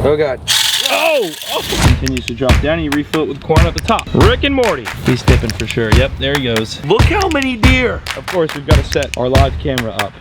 Oh God. Oh! Continues to drop down and you refill it with corn at the top. Rick and Morty. He's dipping for sure. Yep, there he goes. Look how many deer. Of course, we've got to set our live camera up.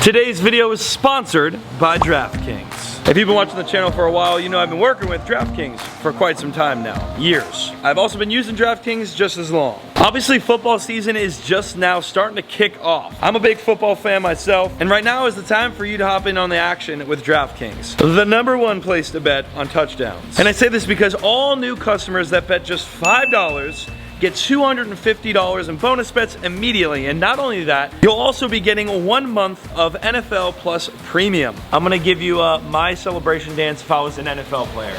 Today's video is sponsored by DraftKings. If you've been watching the channel for a while, you know I've been working with DraftKings for quite some time now, years. I've also been using DraftKings just as long. Obviously, football season is just now starting to kick off. I'm a big football fan myself, and right now is the time for you to hop in on the action with DraftKings, the #1 place to bet on touchdowns. And I say this because all new customers that bet just $5 get $250 in bonus bets immediately, and not only that, you'll also be getting 1 month of NFL Plus Premium. I'm gonna give you my celebration dance if I was an NFL player.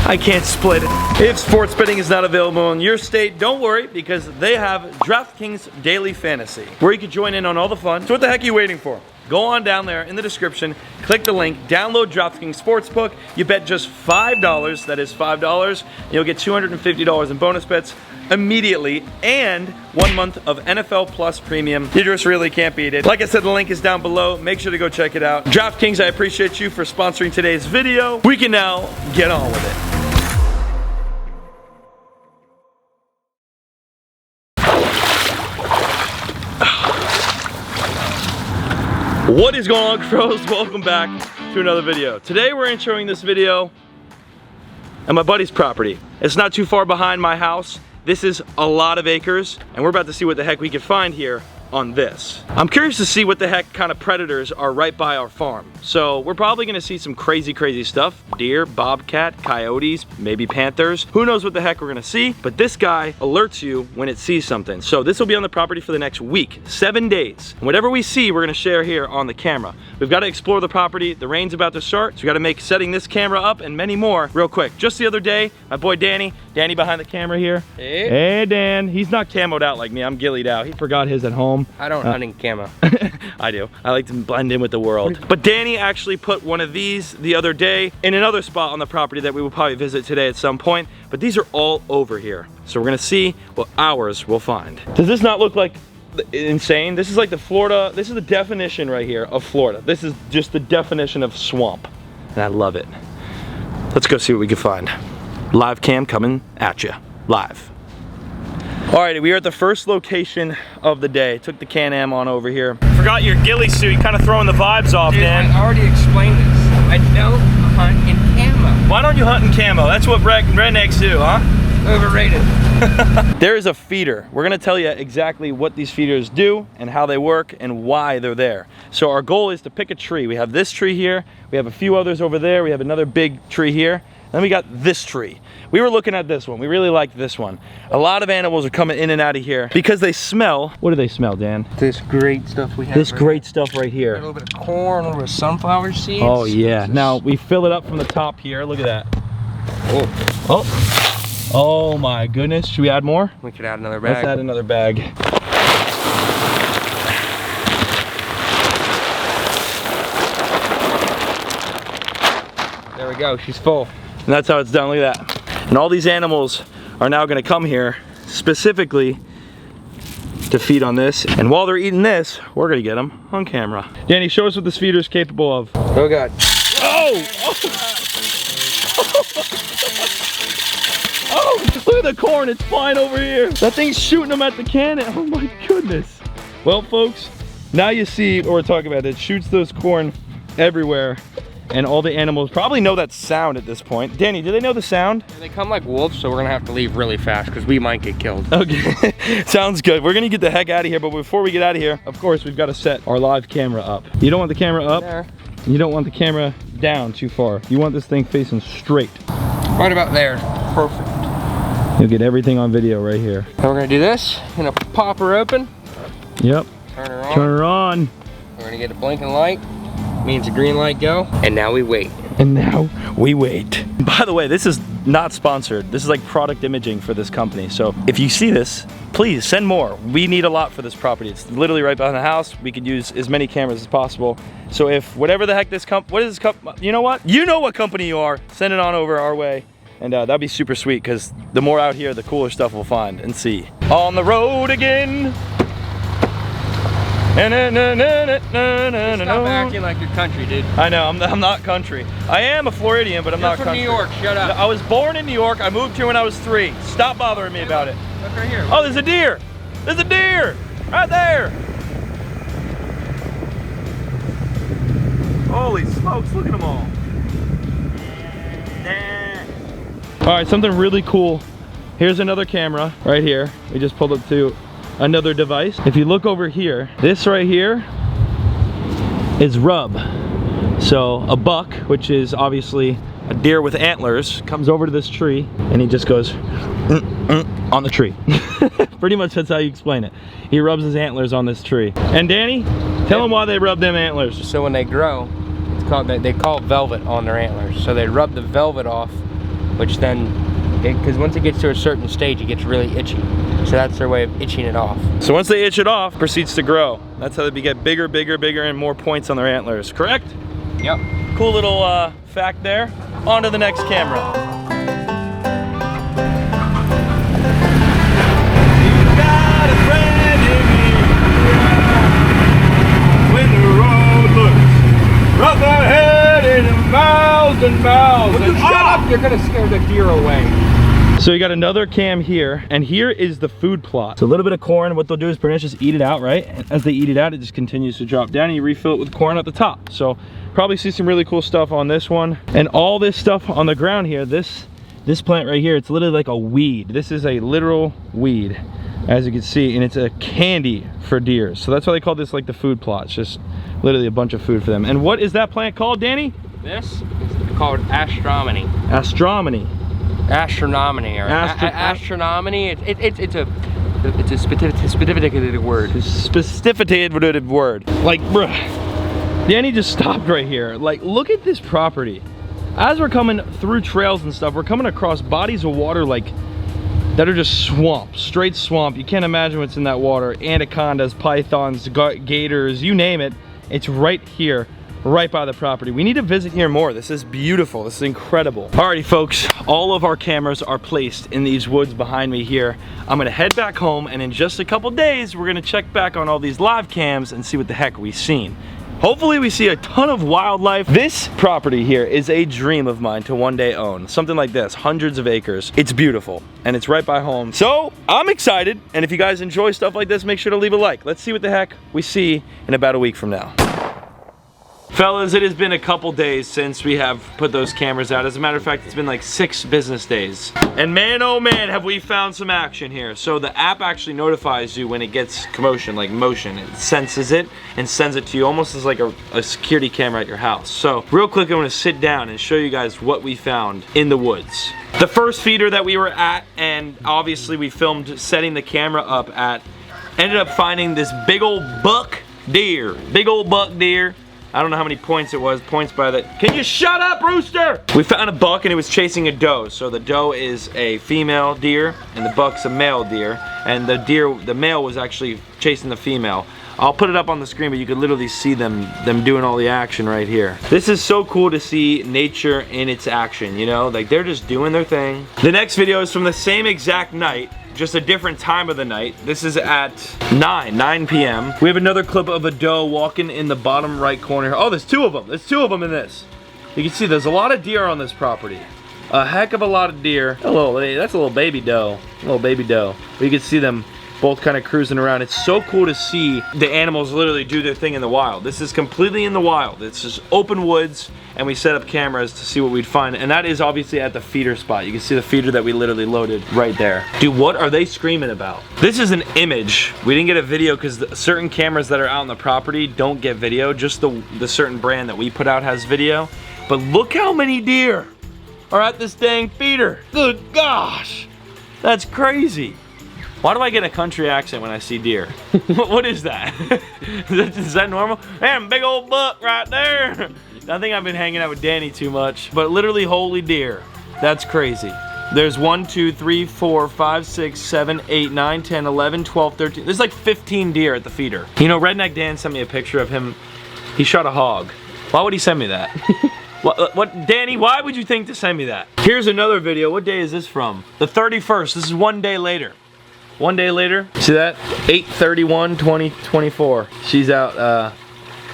I can't split it. If sports betting is not available in your state, don't worry, because they have DraftKings Daily Fantasy, where you can join in on all the fun. So what the heck are you waiting for? Go on down there in the description, click the link, download DraftKings Sportsbook. You bet just $5, that is $5, and you'll get $250 in bonus bets immediately, and 1 month of NFL Plus Premium. You just really can't beat it. Like I said, the link is down below. Make sure to go check it out. DraftKings, I appreciate you for sponsoring today's video. We can now get on with it. What is going on, crows? Welcome back to another video. Today we're introing this video at my buddy's property. It's not too far behind my house. This is a lot of acres, and we're about to see what the heck we can find here on this. I'm curious to see what the heck kind of predators are right by our farm. So we're probably gonna see some crazy stuff. Deer, bobcat, coyotes, maybe panthers. Who knows what the heck we're gonna see, but this guy alerts you when it sees something. So this will be on the property for the next week, 7 days. And whatever we see, we're gonna share here on the camera. We've gotta explore the property. The rain's about to start, so we gotta make setting this camera up and many more real quick. Just the other day, my boy Danny behind the camera here. Hey. Hey Dan, he's not camoed out like me, I'm gillied out. He forgot his at home. I don't hunt in camo. I do. I like to blend in with the world. But Danny actually put one of these the other day in another spot on the property that we will probably visit today at some point. But these are all over here. So we're gonna see what ours will find. Does this not look like insane? This is like the Florida, this is the definition right here of Florida. This is just the definition of swamp. And I love it. Let's go see what we can find. Live cam coming at you, live. All right, we are at the first location of the day. Took the Can-Am on over here. Forgot your ghillie suit, kind of throwing the vibes off, Dude, Dan. I already explained this. I don't hunt in camo. Why don't you hunt in camo? That's what rednecks do, huh? Overrated. There is a feeder. We're gonna tell you exactly what these feeders do and how they work and why they're there. So our goal is to pick a tree. We have this tree here. We have a few others over there. We have another big tree here. Then we got this tree. We were looking at this one. We really liked this one. A lot of animals are coming in and out of here because they smell. What do they smell, Dan? This great stuff we have. This great stuff right here. A little bit of corn, a little bit of sunflower seeds. Oh yeah. Now we fill it up from the top here. Look at that. Oh. Oh my goodness. Should we add more? We could add another bag. Let's add another bag. There we go. She's full. And that's how it's done, look at that. And all these animals are now gonna come here specifically to feed on this. And while they're eating this, we're gonna get them on camera. Danny, show us what this feeder is capable of. Oh God. Oh! Oh, look at the corn, it's flying over here. That thing's shooting them at the cannon. Oh my goodness. Well, folks, now you see what we're talking about. It shoots those corn everywhere. And all the animals probably know that sound at this point. Danny, do they know the sound? They come like wolves, so we're gonna have to leave really fast because we might get killed. Okay, sounds good. We're gonna get the heck out of here, but before we get out of here, of course, we've got to set our live camera up. You don't want the camera up, there. You don't want the camera down too far. You want this thing facing straight. Right about there, perfect. You'll get everything on video right here. Now we're gonna do this, gonna pop her open. Yep. Turn her on. Turn her on. We're gonna get a blinking light. Means the green light go, and now we wait. And now we wait. By the way, this is not sponsored. This is like product imaging for this company. So if you see this, please send more. We need a lot for this property. It's literally right behind the house. We could use as many cameras as possible. So if whatever the heck this what is this you know what? You know what company you are. Send it on over our way. And that'd be super sweet because the more out here, the cooler stuff we'll find and see. On the road again. Stop acting like you're country, dude. I know, I'm not country. I am a Floridian, but I'm not country. You're from New York, shut up. I was born in New York. I moved here when I was 3. Stop bothering me about it. Look right here. Oh, there's a deer. There's a deer right there. Holy smokes, look at them all. All right, something really cool. Here's another camera right here. We just pulled up to another device. If you look over here, this right here is rub. So a buck, which is obviously a deer with antlers, comes over to this tree and he just goes on the tree. Pretty much that's how you explain it. He rubs his antlers on this tree. And Danny, tell him why they rub them antlers. So when they grow, it's called, they call it velvet on their antlers. So they rub the velvet off, which then, because once it gets to a certain stage, it gets really itchy. So that's their way of itching it off. So once they itch it off, it proceeds to grow. That's how they get bigger, bigger, bigger, and more points on their antlers, correct? Yep. Cool little fact there. On to the next camera. You got a friend in me. When the road looks rough ahead and miles and miles. Shut up! You're gonna scare the deer away. So you got another cam here, and here is the food plot. So a little bit of corn, what they'll do is pretty much just eat it out, right? And as they eat it out, it just continues to drop down and you refill it with corn at the top. So probably see some really cool stuff on this one. And all this stuff on the ground here, this plant right here, it's literally like a weed. This is a literal weed, as you can see, and it's a candy for deer. So that's why they call this like the food plot. It's just literally a bunch of food for them. And what is that plant called, Danny? This is called astronomy. Astronomy. Astronomy, or astronomy. It's a specific word. Specificated word. Like, bruh, Danny just stopped right here. Like, look at this property. As we're coming through trails and stuff, we're coming across bodies of water like that are just swamp, straight swamp. You can't imagine what's in that water. Anacondas, pythons, gators, you name it. It's right here, right by the property. We need to visit here more. This is beautiful. This is incredible. Alrighty, folks, all of our cameras are placed in these woods behind me here. I'm gonna head back home, and in just a couple days, we're gonna check back on all these live cams and see what the heck we've seen. Hopefully we see a ton of wildlife. This property here is a dream of mine to one day own. Something like this, hundreds of acres. It's beautiful, and it's right by home. So I'm excited, and if you guys enjoy stuff like this, make sure to leave a like. Let's see what the heck we see in about a week from now. Fellas, it has been a couple days since we have put those cameras out. As a matter of fact, it's been like 6 business days. And man, oh man, have we found some action here. So the app actually notifies you when it gets commotion, like motion. It senses it and sends it to you almost as like a security camera at your house. So real quick, I'm gonna sit down and show you guys what we found in the woods. The first feeder that we were at, and obviously we filmed setting the camera up at, ended up finding this big old buck deer. Big old buck deer. I don't know how many points it was, points by that. Can you shut up, rooster? We found a buck and it was chasing a doe. So the doe is a female deer and the buck's a male deer. And the male was actually chasing the female. I'll put it up on the screen, but you can literally see them doing all the action right here. This is so cool to see nature in its action, you know? Like, they're just doing their thing. The next video is from the same exact night, just a different time of the night. This is at 9 p.m. We have another clip of a doe walking in the bottom right corner. Oh, there's 2 of them. There's 2 of them in this. You can see there's a lot of deer on this property. A heck of a lot of deer. That's a little baby doe. A little baby doe. But you can see them both kind of cruising around. It's so cool to see the animals literally do their thing in the wild. This is completely in the wild. It's just open woods, and we set up cameras to see what we'd find. And that is obviously at the feeder spot. You can see the feeder that we literally loaded right there. Dude, what are they screaming about? This is an image. We didn't get a video because certain cameras that are out on the property don't get video. Just the certain brand that we put out has video. But look how many deer are at this dang feeder. Good gosh, that's crazy. Why do I get a country accent when I see deer? What is that? Is that normal? Man, big old buck right there. I think I've been hanging out with Danny too much, but literally holy deer. That's crazy. There's 1, 2, 3, 4, 5, 6, 7, 8, 9, 10, 11, 12, 13. There's like 15 deer at the feeder. You know, Redneck Dan sent me a picture of him. He shot a hog. Why would he send me that? What, Danny, why would you think to send me that? Here's another video. What day is this from? The 31st. This is 1 day later. One day later, see that? 8/31/2024. She's out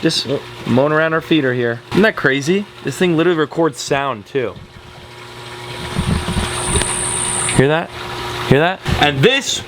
just mowing around her feeder here. Isn't that crazy? This thing literally records sound too. Hear that? Hear that? And this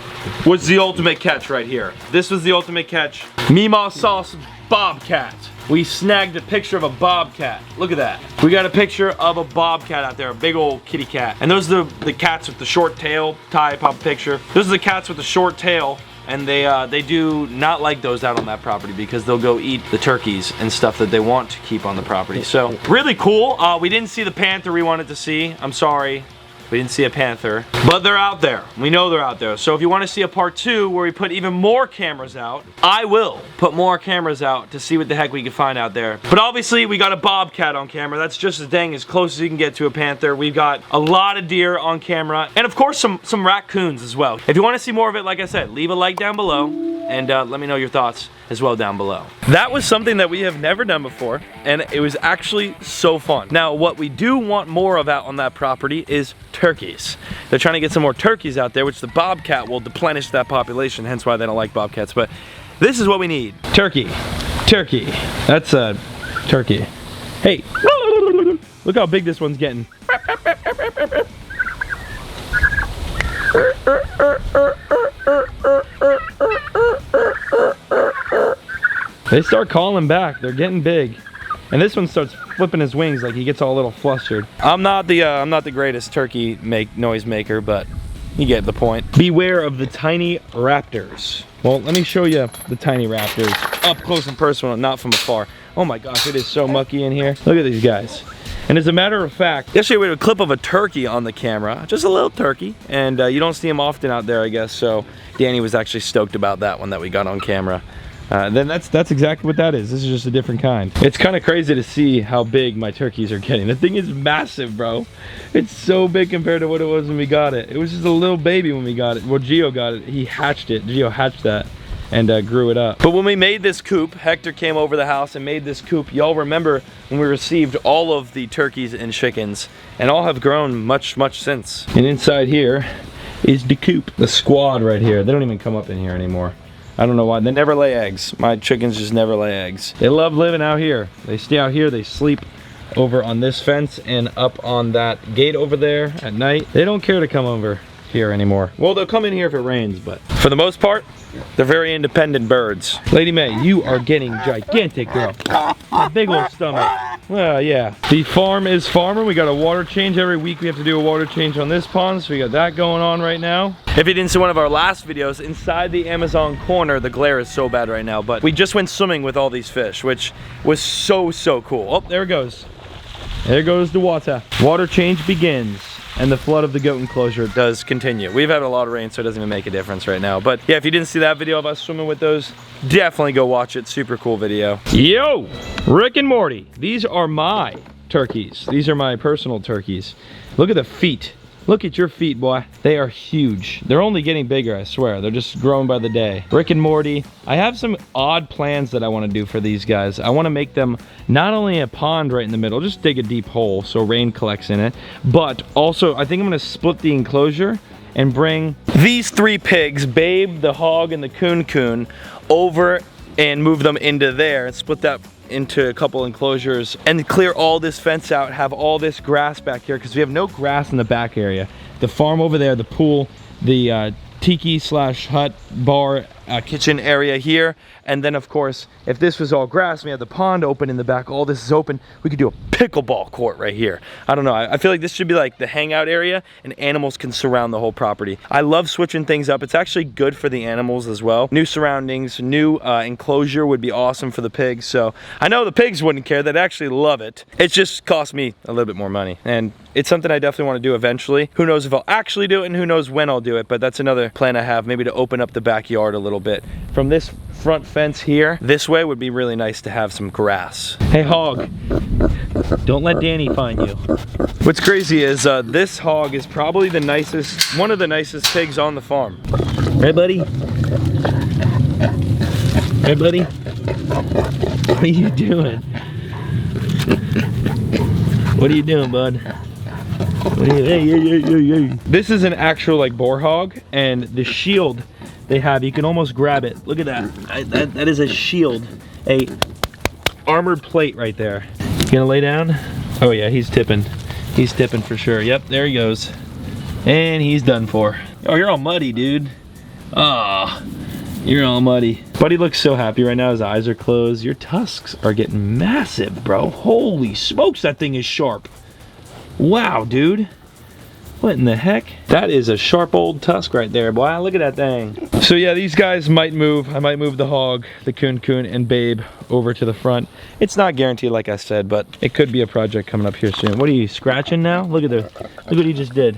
was the ultimate catch right here. This was the ultimate catch. Meemaw Sauce Bobcat. We snagged a picture of a bobcat. Look at that. We got a picture of a bobcat out there, a big old kitty cat. And those are the cats with the short tail. Ty, pop a picture. Those are the cats with the short tail. And they do not like those out on that property because they'll go eat the turkeys and stuff that they want to keep on the property. So really cool. We didn't see the panther we wanted to see. I'm sorry. We didn't see a panther, but they're out there. We know they're out there. So if you want to see a part 2 where we put even more cameras out, I will put more cameras out to see what the heck we can find out there. But obviously we got a bobcat on camera. That's just as dang as close as you can get to a panther. We've got a lot of deer on camera, and of course some raccoons as well. If you want to see more of it, like I said, leave a like down below and let me know your thoughts as well down below. That was something that we have never done before, and it was actually so fun. Now, what we do want more of out on that property is turkeys. They're trying to get some more turkeys out there, which the bobcat will deplenish that population, hence why they don't like bobcats. But this is what we need. Turkey. Turkey. That's a turkey. Hey, look how big this one's getting. They start calling back. They're getting big, and this one starts flipping his wings like he gets all a little flustered. I'm not the greatest turkey noise maker, but you get the point. Beware of the tiny raptors. Well, let me show you the tiny raptors up close and personal, not from afar. Oh my gosh, it is so mucky in here. Look at these guys. And as a matter of fact, yesterday we had a clip of a turkey on the camera, just a little turkey, and you don't see them often out there, I guess. So Danny was actually stoked about that one that we got on camera. Then that's exactly what that is. This is just a different kind. It's kind of crazy to see how big my turkeys are getting. The thing is massive, bro. It's so big compared to what it was when we got it. It was just a little baby when we got it. Well, Gio got it. He hatched it. Gio hatched that and grew it up. But when we made this coop, Hector came over the house and made this coop. Y'all remember when we received all of the turkeys and chickens, and all have grown much since. And inside here is the coop. The squad right here. They don't even come up in here anymore. I don't know why. They never lay eggs. My chickens just never lay eggs. They love living out here. They stay out here. They sleep over on this fence and up on that gate over there at night. They don't care to come over here anymore. Well, they'll come in here if it rains, but for the most part, they're very independent birds. Lady May, you are getting gigantic, girl. A big old stomach. Well, yeah. The farm is farming. We got a water change every week. We have to do a water change on this pond, so we got that going on right now. If you didn't see one of our last videos, inside the Amazon corner, the glare is so bad right now, but we just went swimming with all these fish, which was so cool. Oh, there it goes. There goes the water. Water change begins. And the flood of the goat enclosure does continue. We've had a lot of rain, so it doesn't even make a difference right now. But yeah, if you didn't see that video of us swimming with those, definitely go watch it. Super cool video. Yo, Rick and Morty. These are my turkeys. These are my personal turkeys. Look at the feet. Look at your feet, boy. They are huge. They're only getting bigger, I swear. They're just growing by the day. Rick and Morty. I have some odd plans that I want to do for these guys. I want to make them not only a pond right in the middle, just dig a deep hole so rain collects in it, but also I think I'm going to split the enclosure and bring these 3 pigs, Babe, the hog, and the coon, over and move them into there and split that into a couple enclosures and clear all this fence out, have all this grass back here because we have no grass in the back area. The farm over there, the pool, the tiki/hut bar kitchen area here, and then of course if this was all grass, we had the pond open in the back, all this is open, we could do a pickleball court right here. I don't know, I feel like this should be like the hangout area and animals can surround the whole property. I love switching things up. It's actually good for the animals as well. New surroundings, new enclosure would be awesome for the pigs. So I know the pigs wouldn't care, they'd actually love it. It just cost me a little bit more money, and it's something I definitely want to do eventually. Who knows if I'll actually do it and who knows when I'll do it, but that's another plan I have, maybe to open up the backyard a little bit. From this front fence here, this way would be really nice to have some grass. Hey hog, don't let Danny find you. What's crazy is this hog is probably the nicest, one of the nicest pigs on the farm. Hey buddy. Hey buddy. What are you doing? What are you doing, bud? This is an actual like boar hog, and the shield they have, you can almost grab it. Look at that. That is a shield, a armored plate right there. You gonna lay down? Oh yeah, he's tipping. He's tipping for sure. Yep, there he goes. And he's done for. Oh, you're all muddy, dude. Ah, you're all muddy. Buddy looks so happy right now. His eyes are closed. Your tusks are getting massive, bro. Holy smokes, that thing is sharp. Wow, dude. What in the heck? That is a sharp old tusk right there, boy. Look at that thing. So yeah, these guys might move. I might move the hog, the coon, and Babe over to the front. It's not guaranteed, like I said, but it could be a project coming up here soon. What are you, scratching now? Look what he just did.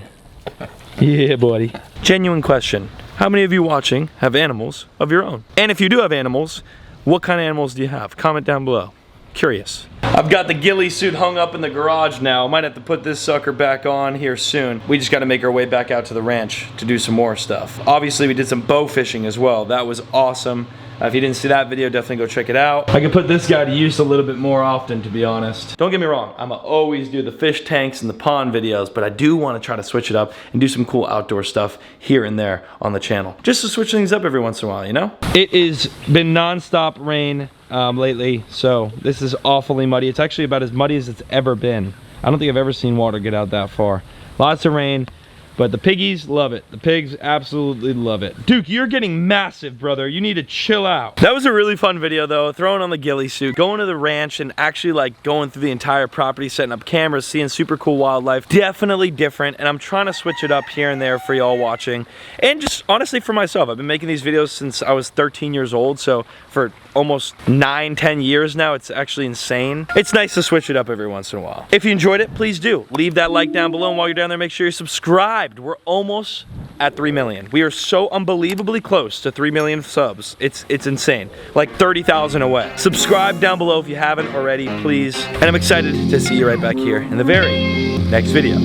Yeah, buddy. Genuine question. How many of you watching have animals of your own? And if you do have animals, what kind of animals do you have? Comment down below. Curious. I've got the ghillie suit hung up in the garage now. I might have to put this sucker back on here soon. We just got to make our way back out to the ranch to do some more stuff. Obviously, we did some bow fishing as well. That was awesome. If you didn't see that video, definitely go check it out. I could put this guy to use a little bit more often, to be honest. Don't get me wrong, I'ma always do the fish tanks and the pond videos, but I do want to try to switch it up and do some cool outdoor stuff here and there on the channel. Just to switch things up every once in a while, you know? It has been non-stop rain lately, so this is awfully muddy. It's actually about as muddy as it's ever been. I don't think I've ever seen water get out that far. Lots of rain. But the piggies love it. The pigs absolutely love it. Duke, you're getting massive, brother. You need to chill out. That was a really fun video though, throwing on the ghillie suit, going to the ranch and actually like going through the entire property, setting up cameras, seeing super cool wildlife. Definitely different, and I'm trying to switch it up here and there for y'all watching. And just honestly for myself, I've been making these videos since I was 13 years old, so for almost 9-10 years now. It's actually insane. It's nice to switch it up every once in a while. If you enjoyed it, please do leave that like down below, and while you're down there, make sure you're subscribed. We're almost at 3 million. We are so unbelievably close to 3 million subs. It's insane. Like 30,000 away. Subscribe down below if you haven't already, please. And I'm excited to see you right back here in the very next video.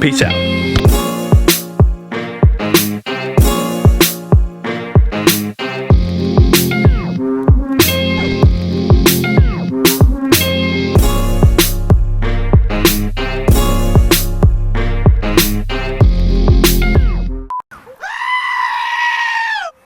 Peace out.